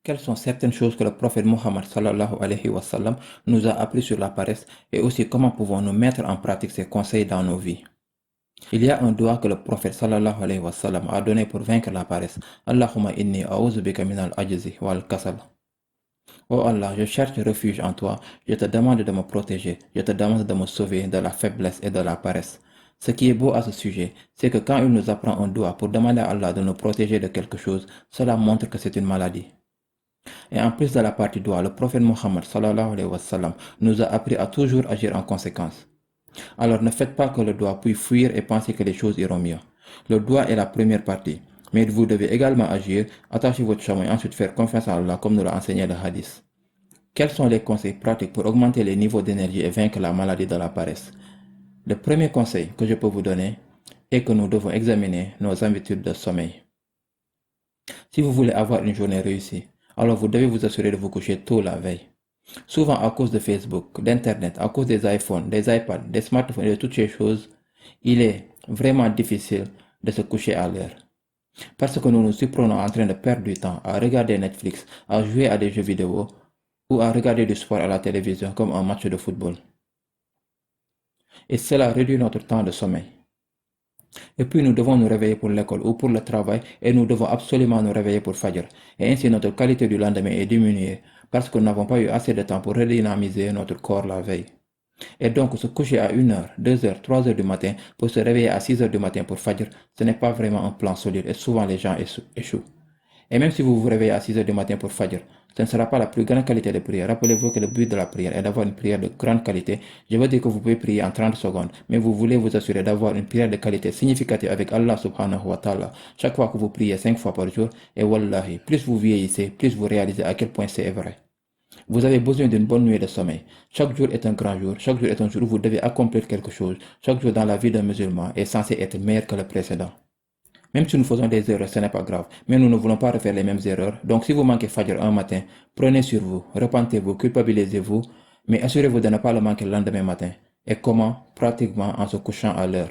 Quelles sont certaines choses que le prophète Mohammed sallallahu alayhi wa sallam nous a appris sur la paresse et aussi comment pouvons-nous mettre en pratique ses conseils dans nos vies. Il y a un doigt que le prophète sallallahu alayhi wa sallam a donné pour vaincre la paresse. Allahumma inni a'udhu bika min al-ajzi wal kasal. Oh Allah, je cherche refuge en toi, je te demande de me protéger, je te demande de me sauver de la faiblesse et de la paresse. Ce qui est beau à ce sujet, c'est que quand il nous apprend un doigt pour demander à Allah de nous protéger de quelque chose, cela montre que c'est une maladie. Et en plus de la partie doigt, le prophète Mohammed sallallahu alayhi wa sallam nous a appris à toujours agir en conséquence. Alors ne faites pas que le doigt puisse fuir et penser que les choses iront mieux. Le doigt est la première partie, mais vous devez également agir, attacher votre chameau et ensuite faire confiance à Allah comme nous l'a enseigné le hadith. Quels sont les conseils pratiques pour augmenter les niveaux d'énergie et vaincre la maladie de la paresse? Le premier conseil que je peux vous donner est que nous devons examiner nos habitudes de sommeil. Si vous voulez avoir une journée réussie, alors vous devez vous assurer de vous coucher tôt la veille. Souvent à cause de Facebook, d'Internet, à cause des iPhones, des iPads, des smartphones et de toutes ces choses, il est vraiment difficile de se coucher à l'heure. Parce que nous nous surprenons en train de perdre du temps à regarder Netflix, à jouer à des jeux vidéo ou à regarder du sport à la télévision comme un match de football. Et cela réduit notre temps de sommeil. Et puis nous devons nous réveiller pour l'école ou pour le travail et nous devons absolument nous réveiller pour Fajr. Et ainsi notre qualité du lendemain est diminuée parce que nous n'avons pas eu assez de temps pour redynamiser notre corps la veille. Et donc se coucher à 1h, 2h, 3h du matin pour se réveiller à 6h du matin pour Fajr, ce n'est pas vraiment un plan solide et souvent les gens échouent. Et même si vous vous réveillez à 6h du matin pour Fajr, ce ne sera pas la plus grande qualité de prière. Rappelez-vous que le but de la prière est d'avoir une prière de grande qualité. Je veux dire que vous pouvez prier en 30 secondes, mais vous voulez vous assurer d'avoir une prière de qualité significative avec Allah subhanahu wa ta'ala chaque fois que vous priez 5 fois par jour. Et wallahi, plus vous vieillissez, plus vous réalisez à quel point c'est vrai. Vous avez besoin d'une bonne nuit de sommeil. Chaque jour est un grand jour. Chaque jour est un jour où vous devez accomplir quelque chose. Chaque jour dans la vie d'un musulman est censé être meilleur que le précédent. Même si nous faisons des erreurs, ce n'est pas grave. Mais nous ne voulons pas refaire les mêmes erreurs. Donc si vous manquez Fajr un matin, prenez sur vous, repentez-vous, culpabilisez-vous, mais assurez-vous de ne pas le manquer le lendemain matin. Et comment? Pratiquement en se couchant à l'heure.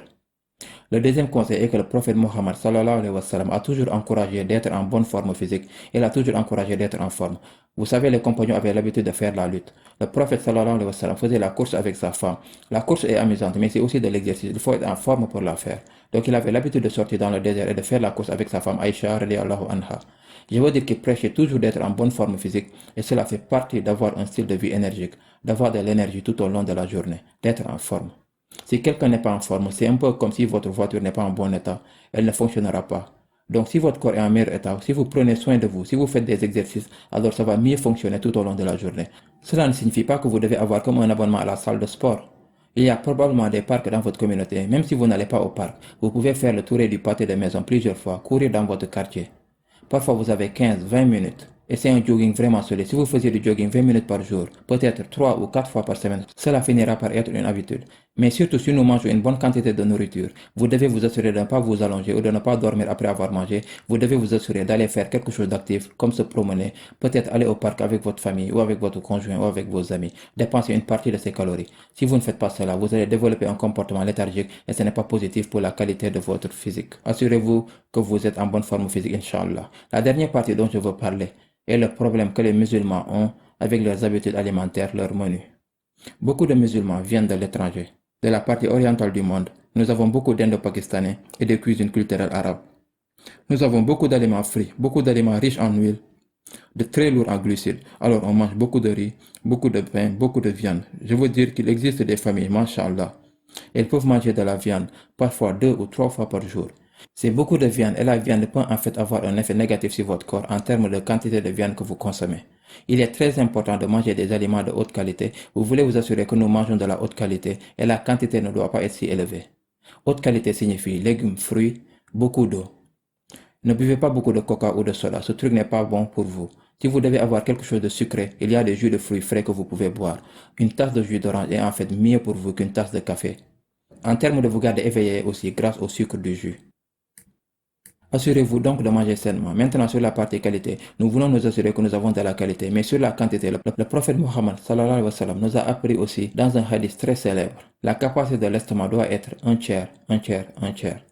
Le deuxième conseil est que le prophète Mohammed sallallahu alayhi wa sallam a toujours encouragé d'être en bonne forme physique. Il a toujours encouragé d'être en forme. Vous savez, les compagnons avaient l'habitude de faire la lutte. Le prophète sallallahu alayhi wa sallam faisait la course avec sa femme. La course est amusante, mais c'est aussi de l'exercice. Il faut être en forme pour la faire. Donc il avait l'habitude de sortir dans le désert et de faire la course avec sa femme Aïcha radiallahu anha. Je veux dire qu'il prêchait toujours d'être en bonne forme physique et cela fait partie d'avoir un style de vie énergique, d'avoir de l'énergie tout au long de la journée, d'être en forme. Si quelqu'un n'est pas en forme, c'est un peu comme si votre voiture n'est pas en bon état, elle ne fonctionnera pas. Donc si votre corps est en meilleur état, si vous prenez soin de vous, si vous faites des exercices, alors ça va mieux fonctionner tout au long de la journée. Cela ne signifie pas que vous devez avoir comme un abonnement à la salle de sport. Il y a probablement des parcs dans votre communauté. Même si vous n'allez pas au parc, vous pouvez faire le tour du pâté de maison plusieurs fois, courir dans votre quartier. Parfois, vous avez 15, 20 minutes. Et c'est un jogging vraiment solide. Si vous faisiez du jogging 20 minutes par jour, peut-être 3 ou 4 fois par semaine, cela finira par être une habitude. Mais surtout si nous mangeons une bonne quantité de nourriture, vous devez vous assurer de ne pas vous allonger ou de ne pas dormir après avoir mangé. Vous devez vous assurer d'aller faire quelque chose d'actif, comme se promener, peut-être aller au parc avec votre famille ou avec votre conjoint ou avec vos amis. Dépenser une partie de ces calories. Si vous ne faites pas cela, vous allez développer un comportement léthargique et ce n'est pas positif pour la qualité de votre physique. Assurez-vous que vous êtes en bonne forme physique, Inch'Allah. La dernière partie dont je veux parler est le problème que les musulmans ont avec leurs habitudes alimentaires, leur menu. Beaucoup de musulmans viennent de l'étranger. De la partie orientale du monde, nous avons beaucoup d'Indo-Pakistanais et de cuisine culturelle arabe. Nous avons beaucoup d'aliments frits, beaucoup d'aliments riches en huile, de très lourds en glucides. Alors on mange beaucoup de riz, beaucoup de pain, beaucoup de viande. Je veux dire qu'il existe des familles, mashallah. Elles peuvent manger de la viande, parfois 2 ou 3 fois par jour. C'est beaucoup de viande et la viande peut en fait avoir un effet négatif sur votre corps en termes de quantité de viande que vous consommez. Il est très important de manger des aliments de haute qualité. Vous voulez vous assurer que nous mangeons de la haute qualité et la quantité ne doit pas être si élevée. Haute qualité signifie légumes, fruits, beaucoup d'eau. Ne buvez pas beaucoup de coca ou de soda, ce truc n'est pas bon pour vous. Si vous devez avoir quelque chose de sucré, il y a des jus de fruits frais que vous pouvez boire. Une tasse de jus d'orange est en fait mieux pour vous qu'une tasse de café. En termes de vous garder éveillé aussi grâce au sucre du jus. Assurez-vous donc de manger sainement. Maintenant, sur la partie qualité, nous voulons nous assurer que nous avons de la qualité. Mais sur la quantité, le prophète Mohammed sallallahu alayhi wa sallam nous a appris aussi dans un hadith très célèbre. La capacité de l'estomac doit être un tiers, un tiers, un tiers.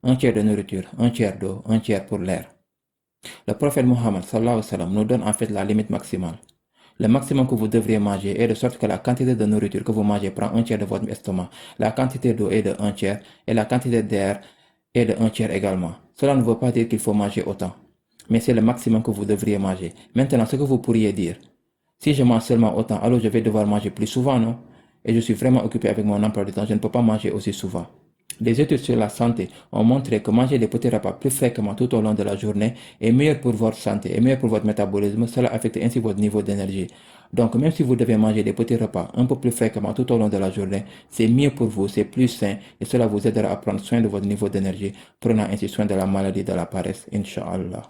Un tiers de nourriture, un tiers d'eau, un tiers pour l'air. Le prophète Mohammed sallallahu alayhi wa sallam nous donne en fait la limite maximale. Le maximum que vous devriez manger est de sorte que la quantité de nourriture que vous mangez prend un tiers de votre estomac. La quantité d'eau est de un tiers et la quantité d'air est de un tiers également. Cela ne veut pas dire qu'il faut manger autant, mais c'est le maximum que vous devriez manger. Maintenant, ce que vous pourriez dire, si je mange seulement autant, alors je vais devoir manger plus souvent, non? Et je suis vraiment occupé avec mon emploi du temps, je ne peux pas manger aussi souvent. Des études sur la santé ont montré que manger des petits repas plus fréquemment tout au long de la journée est meilleur pour votre santé et meilleur pour votre métabolisme. Cela affecte ainsi votre niveau d'énergie. Donc, même si vous devez manger des petits repas un peu plus fréquemment tout au long de la journée, c'est mieux pour vous, c'est plus sain et cela vous aidera à prendre soin de votre niveau d'énergie, prenant ainsi soin de la maladie de la paresse, Inch'Allah.